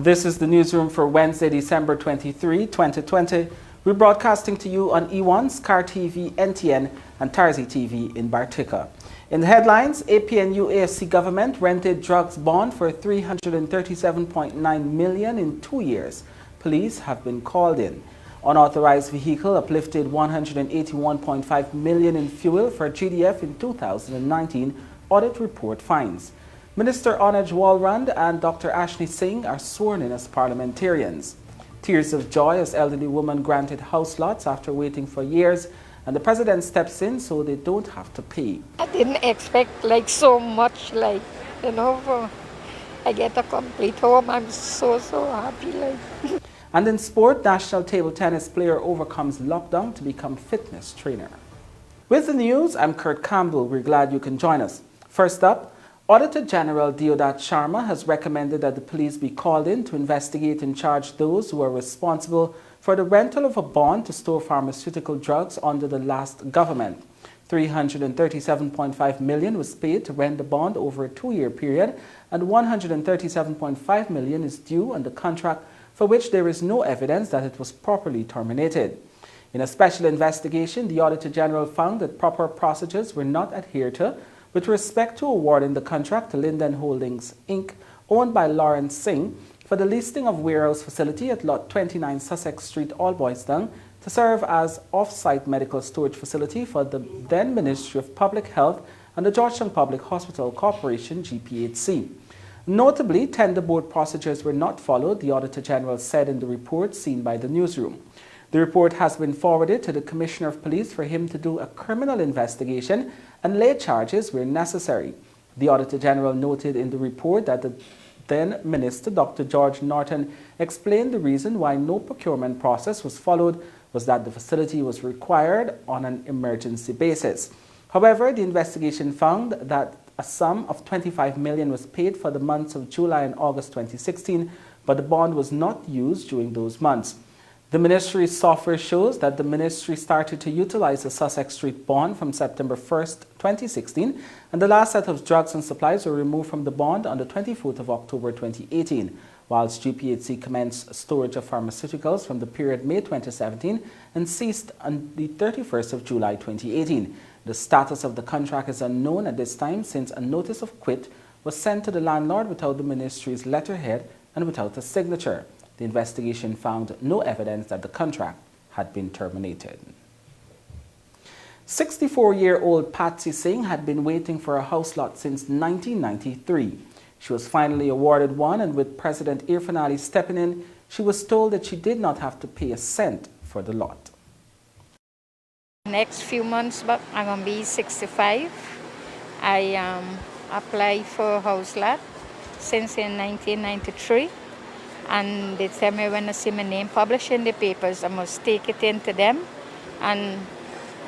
This is the newsroom for Wednesday, December 23, 2020. We're broadcasting to you on E1, Scar TV, NTN, and Tarzi TV in Bartica. In the headlines, APNU AFC government rented drugs bond for $337.9 million in 2 years. Police have been called in. Unauthorized vehicle uplifted $181.5 million in fuel for GDF in 2019, audit report finds. Minister Onaj Walrand and Dr. Ashley Singh are sworn in as parliamentarians. Tears of joy as elderly woman granted house lots after waiting for years, and the president steps in so they don't have to pay. I didn't expect so much, I get a complete home. I'm so happy. And in sport, national table tennis player overcomes lockdown to become fitness trainer. With the news, I'm Kurt Campbell. We're glad you can join us. First up, Auditor General Deodat Sharma has recommended that the police be called in to investigate and charge those who are responsible for the rental of a bond to store pharmaceutical drugs under the last government. $337.5 million was paid to rent the bond over a 2-year period, and $137.5 million is due on the contract for which there is no evidence that it was properly terminated. In a special investigation, the Auditor General found that proper procedures were not adhered to with respect to awarding the contract to Linden Holdings, Inc., owned by Lawrence Singh, for the leasing of warehouse facility at Lot 29 Sussex Street, Alboyston, to serve as off-site medical storage facility for the then Ministry of Public Health and the Georgetown Public Hospital Corporation, GPHC. Notably, tender board procedures were not followed, the Auditor General said in the report seen by the newsroom. The report has been forwarded to the Commissioner of Police for him to do a criminal investigation and lay charges where necessary. The Auditor General noted in the report that the then Minister, Dr. George Norton, explained the reason why no procurement process was followed was that the facility was required on an emergency basis. However, the investigation found that a sum of $25 million was paid for the months of July and August 2016, but the bond was not used during those months. The ministry's software shows that the ministry started to utilize the Sussex Street bond from September 1st, 2016, and the last set of drugs and supplies were removed from the bond on the 24th of October 2018, whilst GPHC commenced storage of pharmaceuticals from the period May 2017 and ceased on the 31st of July 2018. The status of the contract is unknown at this time since a notice of quit was sent to the landlord without the ministry's letterhead and without a signature. The investigation found no evidence that the contract had been terminated. 64-year-old Ashley Singh had been waiting for a house lot since 1993. She was finally awarded one, and with President Irfan Ali stepping in, she was told that she did not have to pay a cent for the lot. Next few months, but I'm going to be 65. I applied for a house lot since in 1993. And they tell me when I see my name published in the papers, I must take it in to them. And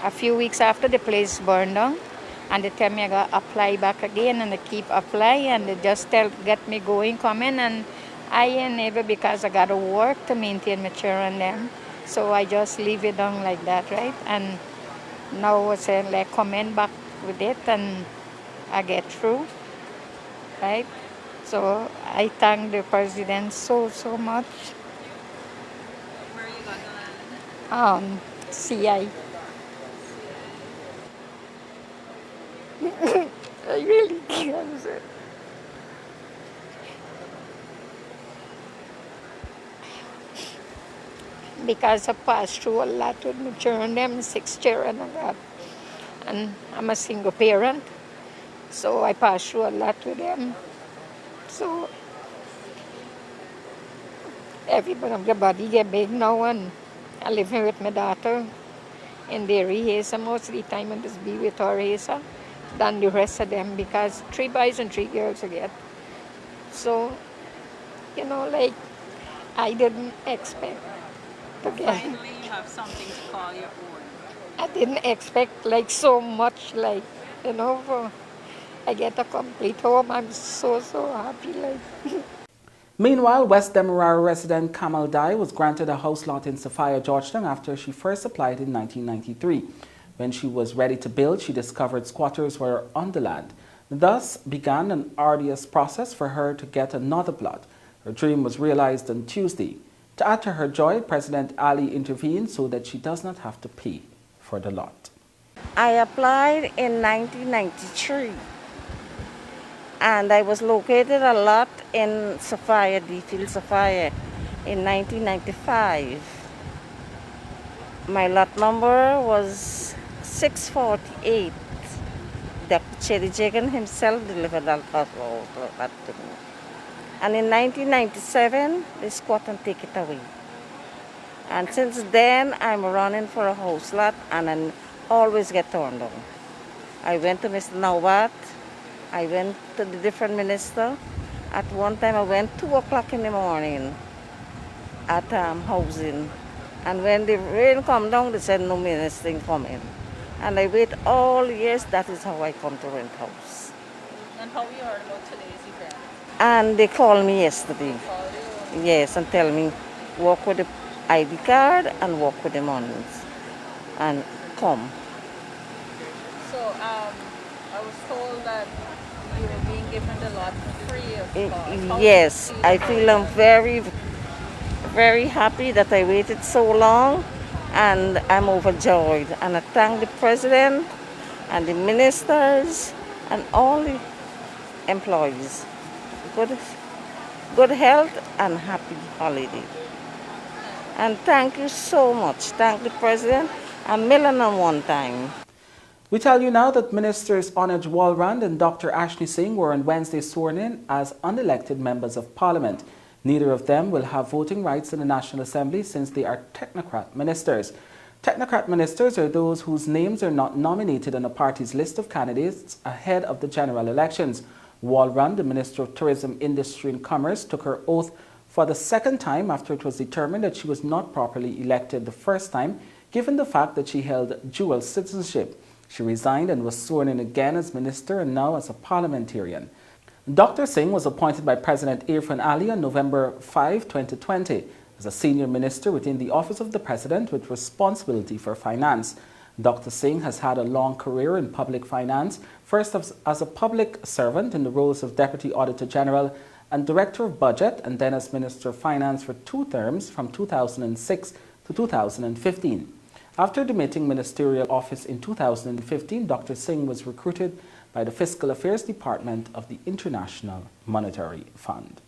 a few weeks after, the place burned down. And they tell me I got to apply back again, and I keep applying, and they just get me going, coming. And I ain't able because I got to work to maintain my children them. So I just leave it down like that, right? And now I say, coming back with it, and I get through, right? So I thank the president so much. Where are you going to land? CI. I really can't say. Because I passed through a lot with my children, them 6 children I got. And I'm a single parent, so I passed through a lot with them. So everybody get big now, and I live here with my daughter in the Haza. Most of the time I just be with her Haza than the rest of them, because 3 boys and 3 girls I get. So, I didn't expect to get. Finally, you have something to call your own. I didn't expect so much, I get a complete home. I'm so happy. Meanwhile, West Demerara resident Kamla Dai was granted a house lot in Sophia, Georgetown after she first applied in 1993. When she was ready to build, she discovered squatters were on the land. Thus began an arduous process for her to get another plot. Her dream was realized on Tuesday. To add to her joy, President Ali intervened so that she does not have to pay for the lot. I applied in 1993 and I was located a lot in Sophia, Defield, Sophia in 1995. My lot number was 648. Dr. Cherry Jagan himself delivered that lot to me. And in 1997, they squat and take it away. And since then, I'm running for a house lot and I always get turned down. I went to Mr. Nawat, I went to the different minister. At one time, I went 2 o'clock in the morning at housing. And when the rain come down, they said no minister come in. And I wait all years, that is how I come to rent house. And how you heard about today's event? And they called me yesterday. They called you? Yes, and tell me, walk with the ID card and walk with the monies. And come. So, I was told that you were being given the lot free of cost. How Yes, do you I feel feel I'm very, very happy that I waited so long and I'm overjoyed. And I thank the president and the ministers and all the employees. Good health and happy holiday. And thank you so much. Thank the president a million and one time. We tell you now that Ministers Anuj Walrand and Dr. Ashley Singh were on Wednesday sworn in as unelected members of Parliament. Neither of them will have voting rights in the National Assembly since they are technocrat ministers. Technocrat ministers are those whose names are not nominated on a party's list of candidates ahead of the general elections. Walrand, the Minister of Tourism, Industry and Commerce, took her oath for the second time after it was determined that she was not properly elected the first time, given the fact that she held dual citizenship. She resigned and was sworn in again as minister and now as a parliamentarian. Dr. Singh was appointed by President Irfan Ali on November 5, 2020, as a senior minister within the Office of the President with responsibility for finance. Dr. Singh has had a long career in public finance, first as a public servant in the roles of Deputy Auditor General and Director of Budget, and then as Minister of Finance for 2 terms from 2006 to 2015. After demitting ministerial office in 2015, Dr. Singh was recruited by the Fiscal Affairs Department of the International Monetary Fund.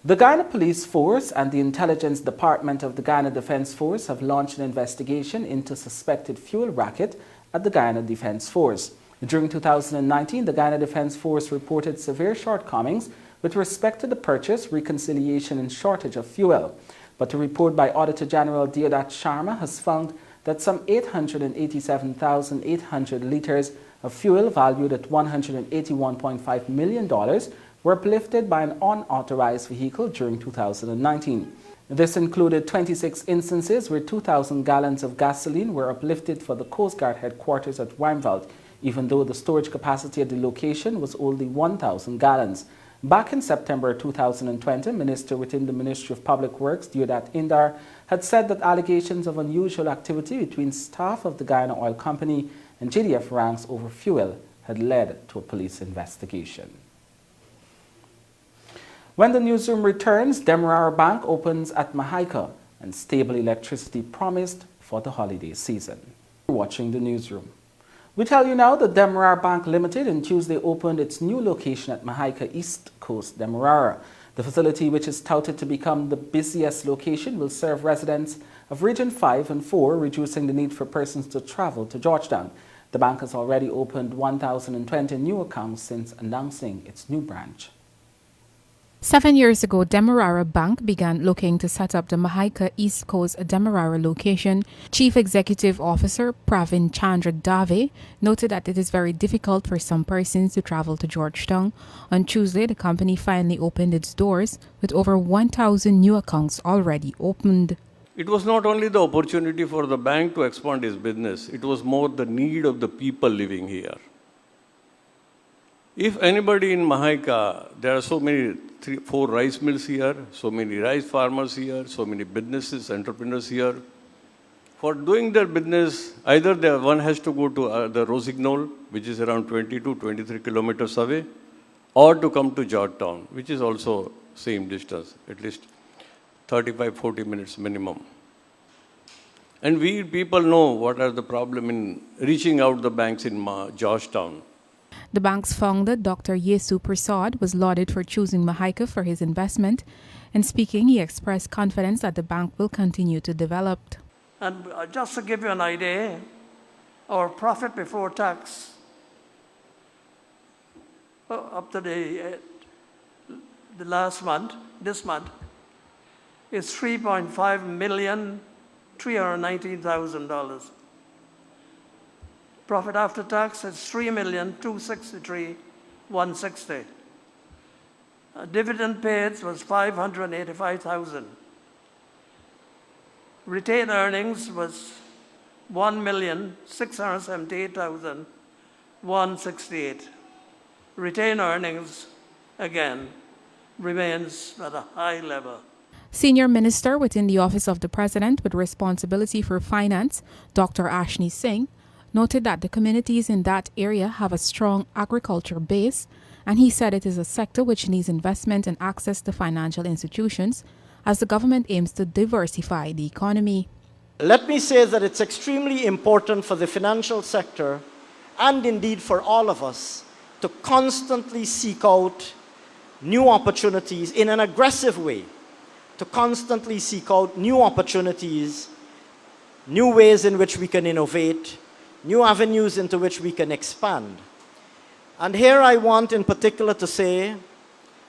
The Guyana Police Force and the Intelligence Department of the Guyana Defence Force have launched an investigation into suspected fuel racket at the Guyana Defence Force. During 2019, the Guyana Defence Force reported severe shortcomings with respect to the purchase, reconciliation and shortage of fuel. But a report by Auditor General Gov't Sharma has found that some 887,800 litres of fuel valued at $181.5 million were uplifted by an unauthorized vehicle during 2019. This included 26 instances where 2,000 gallons of gasoline were uplifted for the Coast Guard headquarters at Wimveld, even though the storage capacity at the location was only 1,000 gallons. Back in September 2020, Minister within the Ministry of Public Works, Deodat Indar, had said that allegations of unusual activity between staff of the Guyana Oil Company and GDF ranks over fuel had led to a police investigation. When the newsroom returns, Demerara Bank opens at Mahaika and stable electricity promised for the holiday season. You're watching the newsroom. We tell you now that Demerara Bank Limited on Tuesday opened its new location at Mahaika, East Coast, Demerara. The facility, which is touted to become the busiest location, will serve residents of Region 5 and 4, reducing the need for persons to travel to Georgetown. The bank has already opened 1,020 new accounts since announcing its new branch. 7 years ago, Demerara Bank began looking to set up the Mahaika East Coast Demerara location. Chief Executive Officer Pravin Chandra Dave noted that it is very difficult for some persons to travel to Georgetown. On Tuesday, the company finally opened its doors with over 1,000 new accounts already opened. It was not only the opportunity for the bank to expand its business, it was more the need of the people living here. If anybody in Mahaika, there are so many 4 rice mills here, so many rice farmers here, so many businesses, entrepreneurs here. For doing their business, either one has to go to the Rosignol, which is around 22, 23 kilometers away, or to come to Georgetown, which is also same distance, at least 35-40 minutes minimum. And we people know what are the problem in reaching out the banks in Georgetown. The bank's founder, Dr. Yesu Prasad, was lauded for choosing Mahaica for his investment. In speaking, he expressed confidence that the bank will continue to develop. And just to give you an idea, our profit before tax up to the last month, this month, is $3.5,319,000. Profit after tax is $3,263,160. Dividend paid was $585,000. Retained earnings was $1,678,168. Retained earnings, again, remains at a high level. Senior Minister within the Office of the President with responsibility for finance, Dr. Ashley Singh, noted that the communities in that area have a strong agriculture base, and he said it is a sector which needs investment and access to financial institutions as the government aims to diversify the economy. Let me say that it's extremely important for the financial sector, and indeed for all of us, to constantly seek out new opportunities in an aggressive way, to constantly seek out new opportunities, new ways in which we can innovate, new avenues into which we can expand. And here I want in particular to say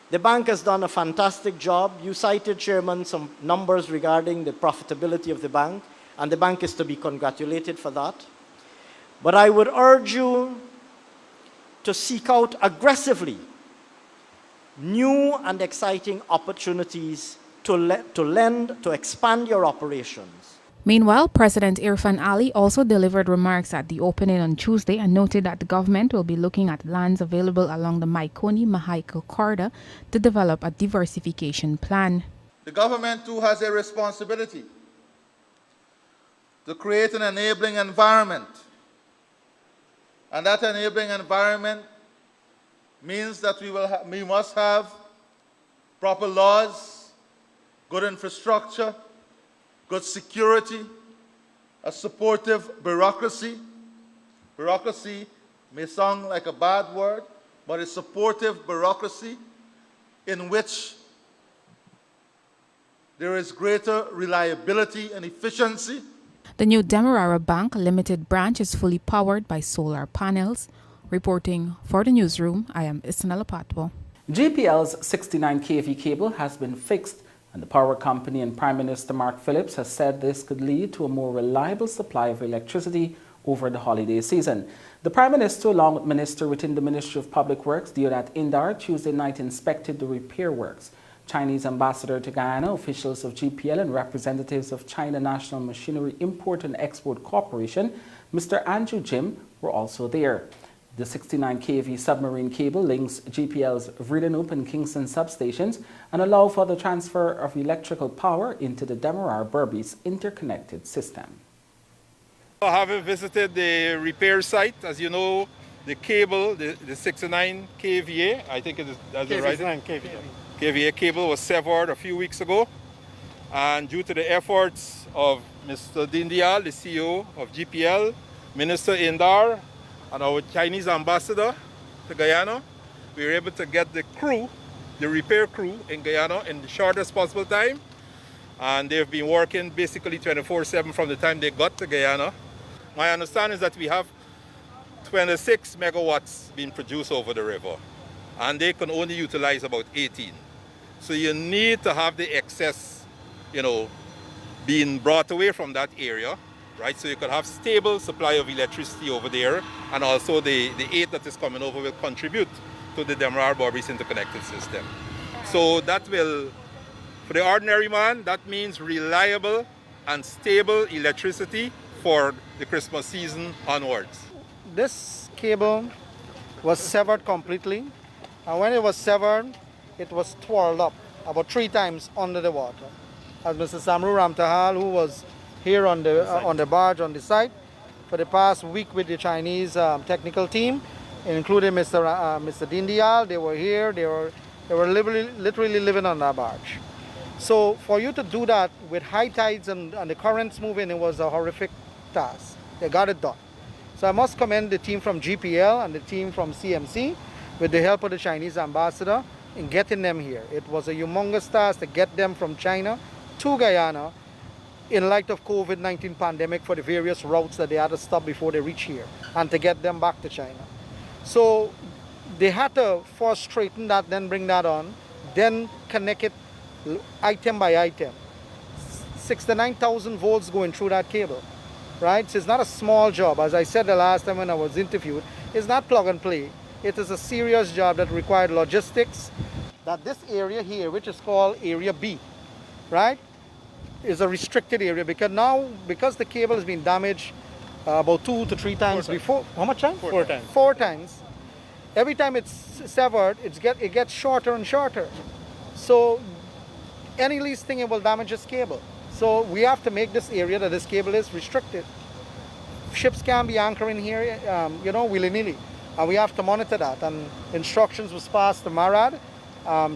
the bank has done a fantastic job. You cited, Chairman, some numbers regarding the profitability of the bank, and the bank is to be congratulated for that. But I would urge you to seek out aggressively new and exciting opportunities to expand your operations. Meanwhile, President Irfan Ali also delivered remarks at the opening on Tuesday and noted that the government will be looking at lands available along the Maikoni-Mahaica corridor to develop a diversification plan. The government too has a responsibility to create an enabling environment. And that enabling environment means that we must have proper laws, good infrastructure, good security, a supportive bureaucracy. Bureaucracy may sound like a bad word, but a supportive bureaucracy in which there is greater reliability and efficiency. The new Demerara Bank Limited branch is fully powered by solar panels. Reporting for the newsroom, I am Isnella Patwo. GPL's 69 kV cable has been fixed, and the power company and Prime Minister Mark Phillips has said this could lead to a more reliable supply of electricity over the holiday season. The Prime Minister, along with Minister within the Ministry of Public Works, Deodat Indar, Tuesday night inspected the repair works. Chinese ambassador to Guyana, officials of GPL and representatives of China National Machinery Import and Export Corporation, Mr. Andrew Jim, were also there. The 69 kV submarine cable links GPL's Vredenhoop and Kingston substations and allow for the transfer of electrical power into the Demerara Berbice interconnected system. Having visited the repair site, as you know, the cable, the 69 kVA, I think it is, that's the right? KVA cable was severed a few weeks ago, and due to the efforts of Mr. Dindial, the CEO of GPL, Minister Indar, and our Chinese ambassador to Guyana, we were able to get the crew, the repair crew in Guyana in the shortest possible time, and they've been working basically 24/7 from the time they got to Guyana. My understanding is that we have 26 megawatts being produced over the river, and they can only utilize about 18. So you need to have the excess, being brought away from that area, right? So you could have stable supply of electricity over there, and also the aid that is coming over will contribute to the Demerara Berbice interconnected system. So that will, for the ordinary man, that means reliable and stable electricity for the Christmas season onwards. This cable was severed completely, and when it was severed, it was twirled up about 3 times under the water. As Mr. Samru Ramtahal, who was here on the barge on the site for the past week with the Chinese technical team, including Mr. Dindial. They were here. They were literally living on that barge. So for you to do that with high tides and the currents moving, it was a horrific task. They got it done. So I must commend the team from GPL and the team from CMC with the help of the Chinese ambassador in getting them here. It was a humongous task to get them from China to Guyana in light of COVID-19 pandemic for the various routes that they had to stop before they reach here and to get them back to China. So they had to first straighten that, then bring that on, then connect it item by item. 69,000 volts going through that cable, right? So it's not a small job. As I said the last time when I was interviewed, it's not plug and play. It is a serious job that required logistics. That this area here, which is called Area B, right, is a restricted area because the cable has been damaged about 2 to 3 times before. How much time? 4 times. 4 times. Every time it's severed, it gets shorter and shorter. So any least thing, it will damage this cable. So we have to make this area that this cable is restricted. Ships can't be anchoring here, willy-nilly. And we have to monitor that. And instructions was passed to MARAD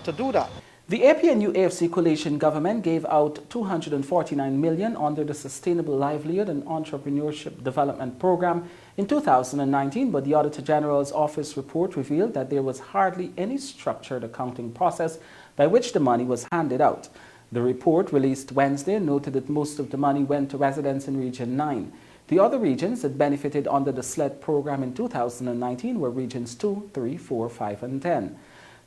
to do that. The APNU AFC coalition government gave out $249 million under the Sustainable Livelihood and Entrepreneurship Development Program in 2019, but the Auditor General's office report revealed that there was hardly any structured accounting process by which the money was handed out. The report, released Wednesday, noted that most of the money went to residents in Region 9. The other regions that benefited under the SLED program in 2019 were Regions 2, 3, 4, 5, and 10.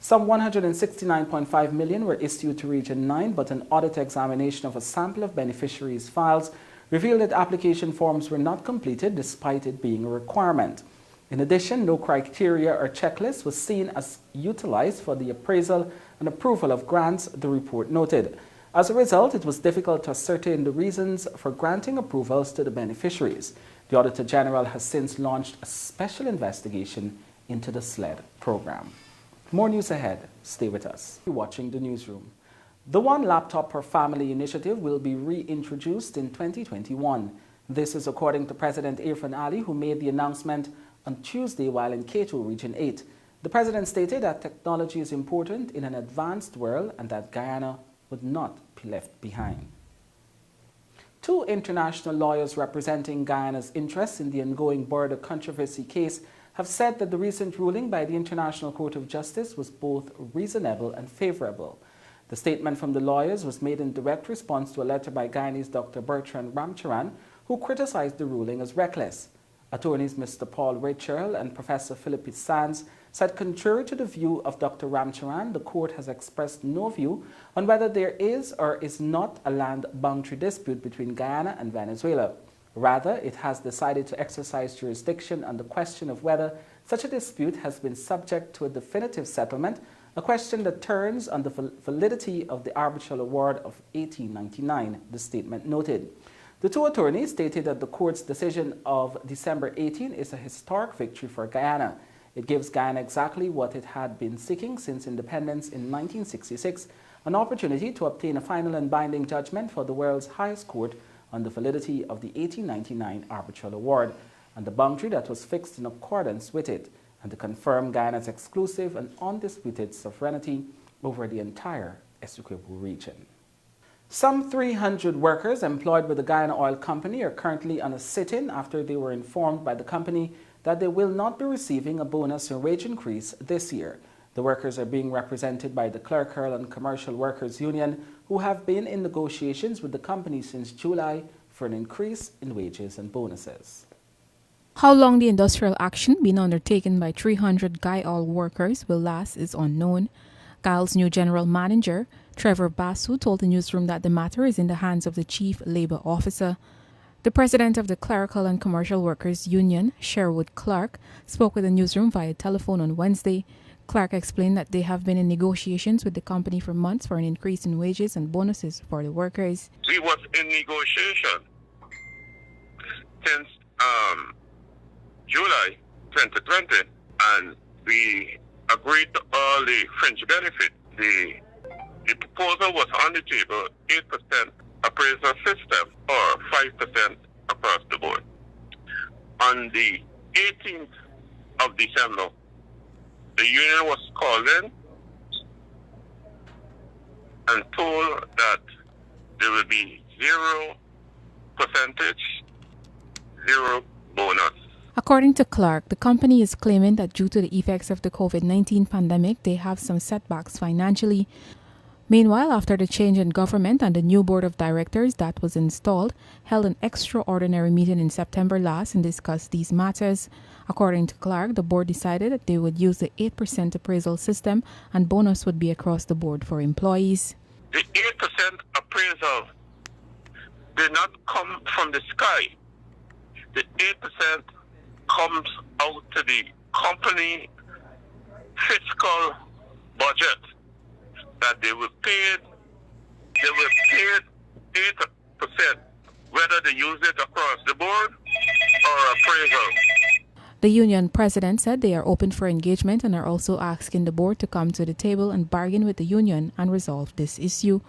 Some $169.5 million were issued to Region 9, but an audit examination of a sample of beneficiaries' files revealed that application forms were not completed despite it being a requirement. In addition, no criteria or checklist was seen as utilized for the appraisal and approval of grants, the report noted. As a result, it was difficult to ascertain the reasons for granting approvals to the beneficiaries. The Auditor General has since launched a special investigation into the SLED program. More news ahead. Stay with us. You're watching the Newsroom. The One Laptop Per Family initiative will be reintroduced in 2021. This is according to President Irfan Ali, who made the announcement on Tuesday while in Keto, Region 8. The President stated that technology is important in an advanced world and that Guyana would not be left behind. 2 international lawyers representing Guyana's interests in the ongoing border controversy case have said that the recent ruling by the International Court of Justice was both reasonable and favorable. The statement from the lawyers was made in direct response to a letter by Guyanese Dr. Bertrand Ramcharan, who criticized the ruling as reckless. Attorneys Mr. Paul Richard and Professor Philippe Sands said contrary to the view of Dr. Ramcharan, the court has expressed no view on whether there is or is not a land boundary dispute between Guyana and Venezuela. Rather, it has decided to exercise jurisdiction on the question of whether such a dispute has been subject to a definitive settlement, a question that turns on the validity of the arbitral award of 1899, the statement noted. The 2 attorneys stated that the court's decision of December 18 is a historic victory for Guyana. It gives Guyana exactly what it had been seeking since independence in 1966, an opportunity to obtain a final and binding judgment for the world's highest court on the validity of the 1899 arbitral award and the boundary that was fixed in accordance with it, and to confirm Guyana's exclusive and undisputed sovereignty over the entire Essequibo region. Some 300 workers employed with the Guyana Oil Company are currently on a sit-in after they were informed by the company that they will not be receiving a bonus or wage increase this year. The workers are being represented by the Clerical and Commercial Workers Union, who have been in negotiations with the company since July for an increase in wages and bonuses. How long the industrial action being undertaken by 300 Guy Oil workers will last is unknown. GAL's new general manager, Trevor Basu, told the Newsroom that the matter is in the hands of the Chief Labor Officer. The president of the Clerical and Commercial Workers Union, Sherwood Clark, spoke with the Newsroom via telephone on Wednesday. Clark explained that they have been in negotiations with the company for months for an increase in wages and bonuses for the workers. We was in negotiation since July 2020, and we agreed to all the fringe benefits. The proposal was on the table, 8% appraisal system or 5% across the board. On the 18th of December. The union was called in and told that there will be 0%, 0 bonus. According to Clark, the company is claiming that due to the effects of the COVID-19 pandemic, they have some setbacks financially. Meanwhile, after the change in government and the new board of directors that was installed held an extraordinary meeting in September last and discussed these matters. According to Clark, the board decided that they would use the 8% appraisal system and bonus would be across the board for employees. The 8% appraisal did not come from the sky. The 8% comes out to the company fiscal budget that they were paid 8%, whether they use it across the board or appraisal. The union president said they are open for engagement and are also asking the board to come to the table and bargain with the union and resolve this issue.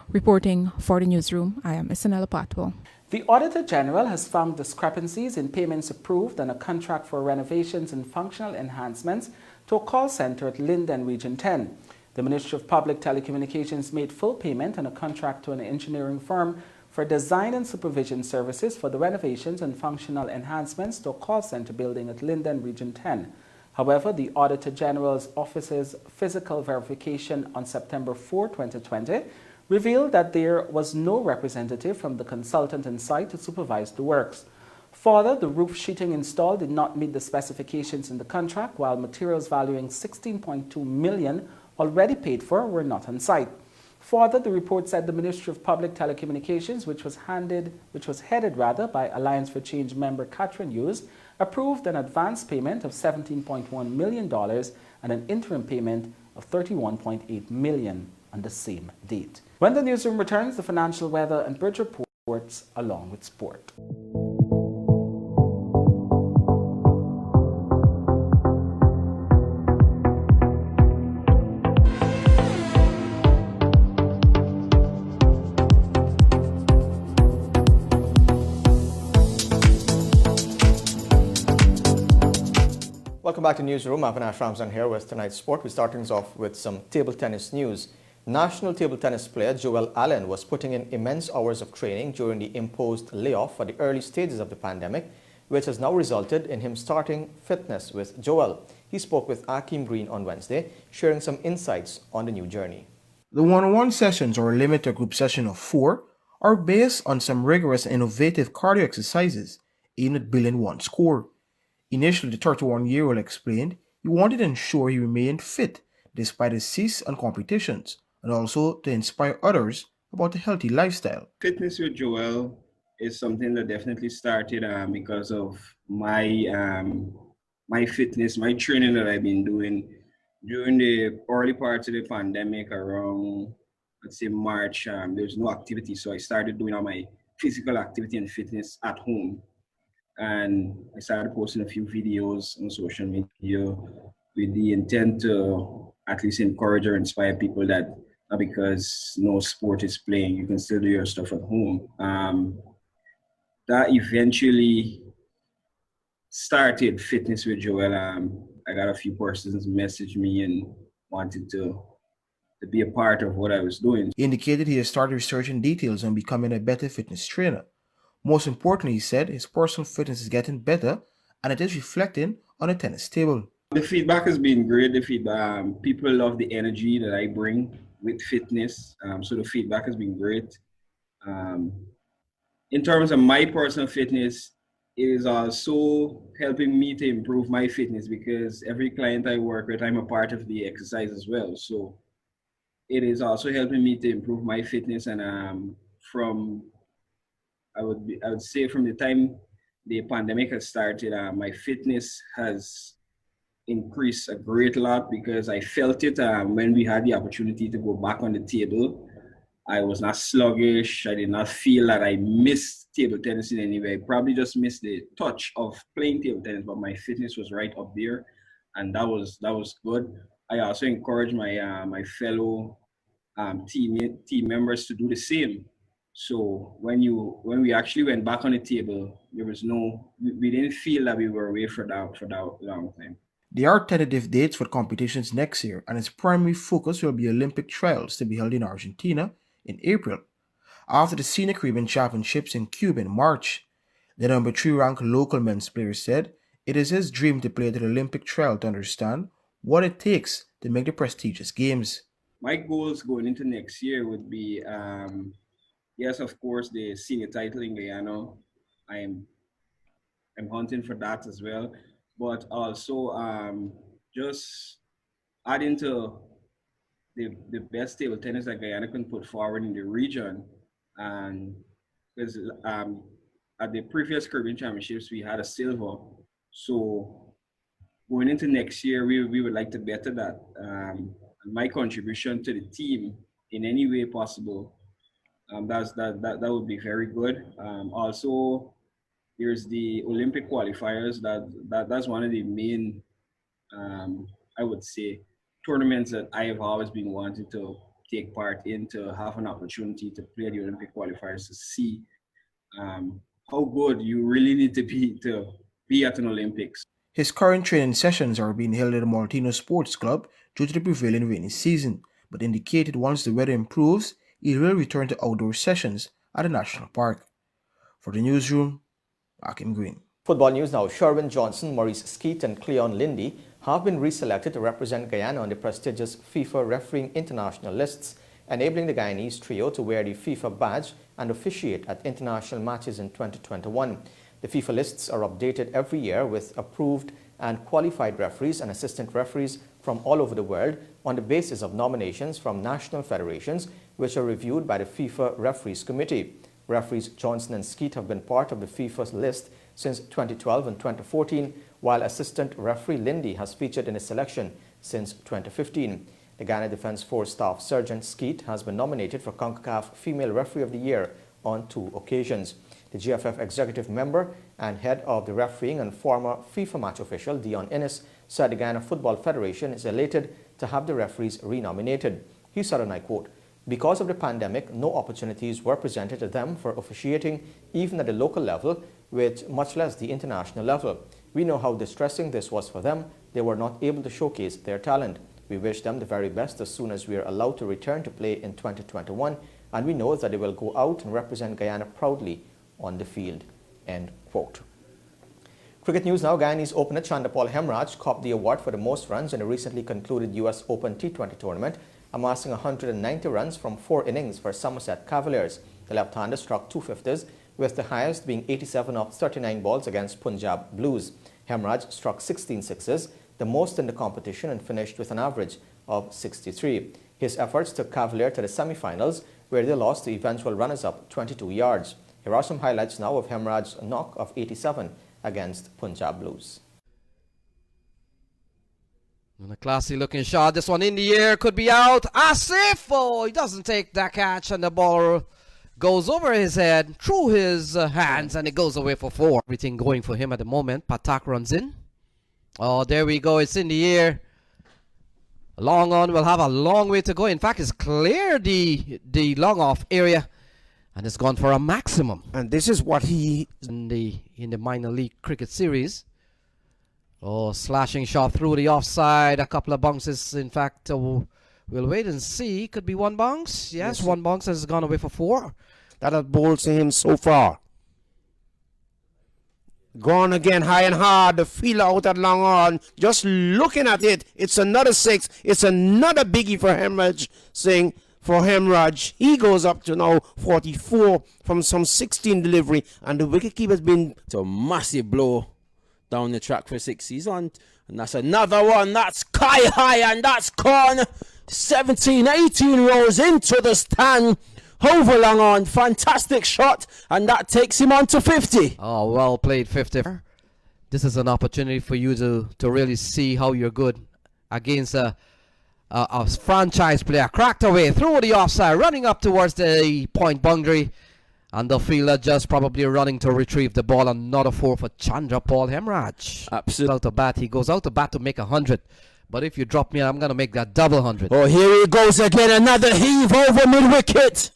Reporting for the newsroom, I am Isanella Patwell. The Auditor General has found discrepancies in payments approved on a contract for renovations and functional enhancements to a call center at Linden Region 10. The Ministry of Public Telecommunications made full payment on a contract to an engineering firm for design and supervision services for the renovations and functional enhancements to a call center building at Linden Region 10. However, the Auditor General's office's physical verification on September 4, 2020 revealed that there was no representative from the consultant on site to supervise the works. Further, the roof sheeting installed did not meet the specifications in the contract, while materials valuing $16.2 million already paid for were not on site. Further, the report said the Ministry of Public Telecommunications, which was headed by Alliance for Change member Catherine Hughes, approved an advance payment of $17.1 million and an interim payment of $31.8 million on the same date. When the newsroom returns, the financial, weather and bridge reports along with sport. Welcome back to Newsroom. Avinash Ramzan here with tonight's sport. We're starting off with some table tennis news. National table tennis player Joel Allen was putting in immense hours of training during the imposed layoff for the early stages of the pandemic, which has now resulted in him starting fitness with Joel. He spoke with Akeem Green on Wednesday, sharing some insights on the new journey. The one-on-one sessions, or limited group session of 4, are based on some rigorous and innovative cardio exercises aimed at building one's core. Initially, the 31-year-old explained he wanted to ensure he remained fit despite his cease on competitions, and also to inspire others about a healthy lifestyle. Fitness with Joel is something that definitely started because of my my fitness, my training that I've been doing during the early parts of the pandemic around, let's say, March. There's no activity, so I started doing all my physical activity and fitness at home. And I started posting a few videos on social media with the intent to at least encourage or inspire people that not because no sport is playing, you can still do your stuff at home. That eventually started Fitness with Joel. I got a few persons message me and wanted to be a part of what I was doing. He indicated he has started researching details on becoming a better fitness trainer. Most importantly, he said his personal fitness is getting better and it is reflecting on a tennis table. The feedback has been great. The feedback, people love the energy that I bring with fitness. So the feedback has been great. In terms of my personal fitness, it is also helping me to improve my fitness because every client I work with, I'm a part of the exercise as well. So it is also helping me to improve my fitness. And I would say from the time the pandemic has started, my fitness has increased a great lot because I felt it when we had the opportunity to go back on the table. I was not sluggish. I did not feel that I missed table tennis in any way. I probably just missed the touch of playing table tennis, but my fitness was right up there, and that was good. I also encourage my fellow team members to do the same. So when we actually went back on the table, there was we didn't feel that we were away for that long time. There are tentative dates for competitions next year, and its primary focus will be Olympic trials to be held in Argentina in April, after the Senior Caribbean Championships in Cuba in March. The number 3 ranked local men's player said it is his dream to play at the Olympic trial to understand what it takes to make the prestigious games. My goals going into next year would be, yes, of course, the senior title in Guyana. I'm hunting for that as well, but also just adding to the best table tennis that Guyana can put forward in the region. And because at the previous Caribbean Championships, we had a silver. So going into next year, we would like to better that. And my contribution to the team in any way possible, that would be very good. Also, there's the Olympic qualifiers. That's one of the main, I would say, tournaments that I have always been wanting to take part in, to have an opportunity to play the Olympic qualifiers, to see how good you really need to be at an Olympics. His current training sessions are being held at the Maltino Sports Club due to the prevailing rainy season, but indicated once the weather improves, he will return to outdoor sessions at the National Park. For the newsroom, Akim Green. Football news now. Sherwin Johnson, Maurice Skeet and Cleon Lindy have been reselected to represent Guyana on the prestigious FIFA Refereeing International lists, enabling the Guyanese trio to wear the FIFA badge and officiate at international matches in 2021. The FIFA lists are updated every year with approved and qualified referees and assistant referees from all over the world on the basis of nominations from national federations, which are reviewed by the FIFA Referees Committee. Referees Johnson and Skeet have been part of the FIFA's list since 2012 and 2014, while assistant referee Lindy has featured in a selection since 2015. The Ghana Defence Force Staff Sergeant Skeet has been nominated for CONCACAF Female Referee of the Year on 2 occasions. The GFF executive member and head of the refereeing and former FIFA match official Dion Innes said the Ghana Football Federation is elated to have the referees renominated. He said, and I quote, "Because of the pandemic, no opportunities were presented to them for officiating even at the local level, with much less the international level. We know how distressing this was for them. They were not able to showcase their talent. We wish them the very best as soon as we are allowed to return to play in 2021, and we know that they will go out and represent Guyana proudly on the field." End quote. Cricket news now. Guyanese opener Chanderpaul Hemraj copped the award for the most runs in the recently concluded US Open T20 tournament, amassing 190 runs from 4 innings for Somerset Cavaliers. The left-hander struck 250s, with the highest being 87 off 39 balls against Punjab Blues. Hemraj struck 16 sixes, the most in the competition, and finished with an average of 63. His efforts took Cavalier to the semi-finals, where they lost the eventual runners-up 22 yards. Here are some highlights now of Hemraj's knock of 87 against Punjab Blues. And a classy looking shot. This one in the air, could be out. Asif! Oh, he doesn't take that catch, and the ball goes over his head, through his hands, and it goes away for 4. Everything going for him at the moment. Patak runs in. Oh, there we go. It's in the air. Long on will have a long way to go. In fact, it's cleared the long off area, and it's gone for a maximum. And this is what he in the minor league cricket series. Oh, slashing shot through the offside. A couple of bounces. In fact, we'll wait and see. Could be one bounce. Yes, one bounce has gone away for 4. That has bowled to him so far. Gone again, high and hard. The fielder out at long on. Just looking at it, it's another 6. It's another biggie for Hemraj Singh. For Hemraj, he goes up to now 44 from some 16 delivery, and the wicketkeeper's been a massive blow down the track for 6. He's on, and that's another one. That's sky high, and that's gone 17, 18 rows into the stand. Over long on, fantastic shot, and that takes him on to 50. Oh, well played, 50. This is an opportunity for you to really see how you're good against a franchise player. Cracked away through the offside, running up towards the point boundary, and the fielder just probably running to retrieve the ball. Another 4 for Chanderpaul Hemraj. Absolutely. Out to bat. He goes out to bat to make 100. But if you drop me, I'm going to make that double 100. Oh, here he goes again. Another heave over mid-wicket.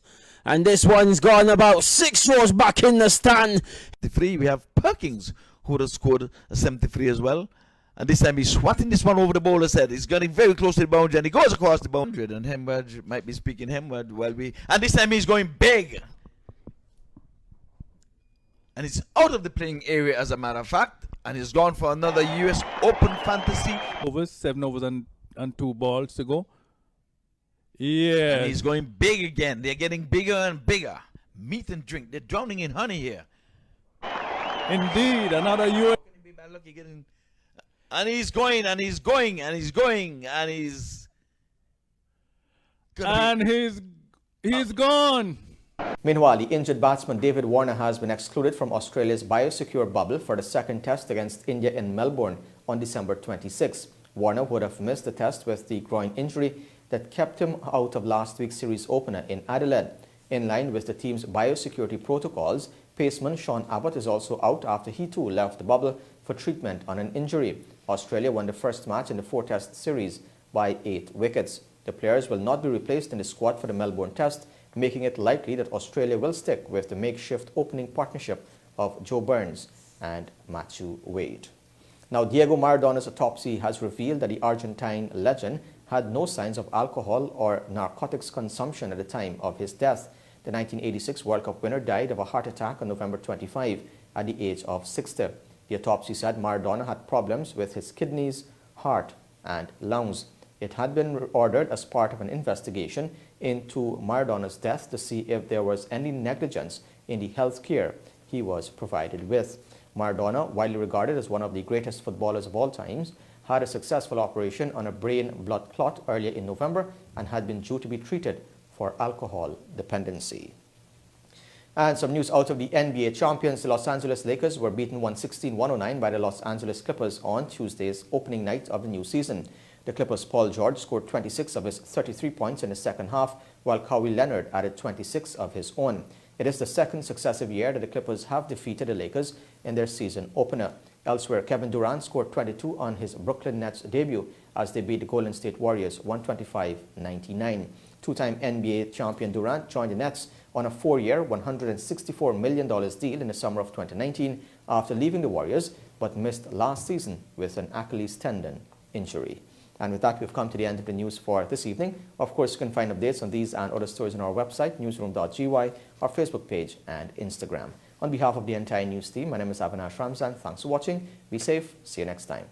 And this one's gone about 6 rows back in the stand. 73, we have Perkins, who would have scored a 73 as well. And this time he's swatting this one over the bowler's head. He's getting very close to the boundary and he goes across the boundary. And Hemward might be speaking Hemward and this time he's going big. And he's out of the playing area as a matter of fact. And he's gone for another US Open fantasy. Over 7 overs and 2 balls to go. Yeah. And he's going big again. They're getting bigger and bigger. Meat and drink. They're drowning in honey here. Indeed, another US. And he's going, and he's going, and he's going, and he's... And he's gone. Meanwhile, the injured batsman David Warner has been excluded from Australia's biosecure bubble for the second test against India in Melbourne on December 26. Warner would have missed the test with the groin injury that kept him out of last week's series opener in Adelaide. In line with the team's biosecurity protocols, paceman Sean Abbott is also out after he too left the bubble for treatment on an injury. Australia won the first match in the 4-test series by 8 wickets. The players will not be replaced in the squad for the Melbourne test, making it likely that Australia will stick with the makeshift opening partnership of Joe Burns and Matthew Wade. Now, Diego Maradona's autopsy has revealed that the Argentine legend had no signs of alcohol or narcotics consumption at the time of his death. The 1986 World Cup winner died of a heart attack on November 25 at the age of 60. The autopsy said Maradona had problems with his kidneys, heart, and lungs. It had been ordered as part of an investigation into Maradona's death to see if there was any negligence in the health care he was provided with. Maradona, widely regarded as one of the greatest footballers of all times, had a successful operation on a brain blood clot earlier in November and had been due to be treated for alcohol dependency. And some news out of the NBA champions. The Los Angeles Lakers were beaten 116-109 by the Los Angeles Clippers on Tuesday's opening night of the new season. The Clippers' Paul George scored 26 of his 33 points in the second half, while Kawhi Leonard added 26 of his own. It is the second successive year that the Clippers have defeated the Lakers in their season opener. Elsewhere, Kevin Durant scored 22 on his Brooklyn Nets debut as they beat the Golden State Warriors 125-99. Two-time NBA champion Durant joined the Nets on a 4-year, $164 million deal in the summer of 2019 after leaving the Warriors, but missed last season with an Achilles tendon injury. And with that, we've come to the end of the news for this evening. Of course, you can find updates on these and other stories on our website, Newsroom.gy, our Facebook page, and Instagram. On behalf of the entire news team, my name is Avinash Ramzan. Thanks for watching. Be safe. See you next time.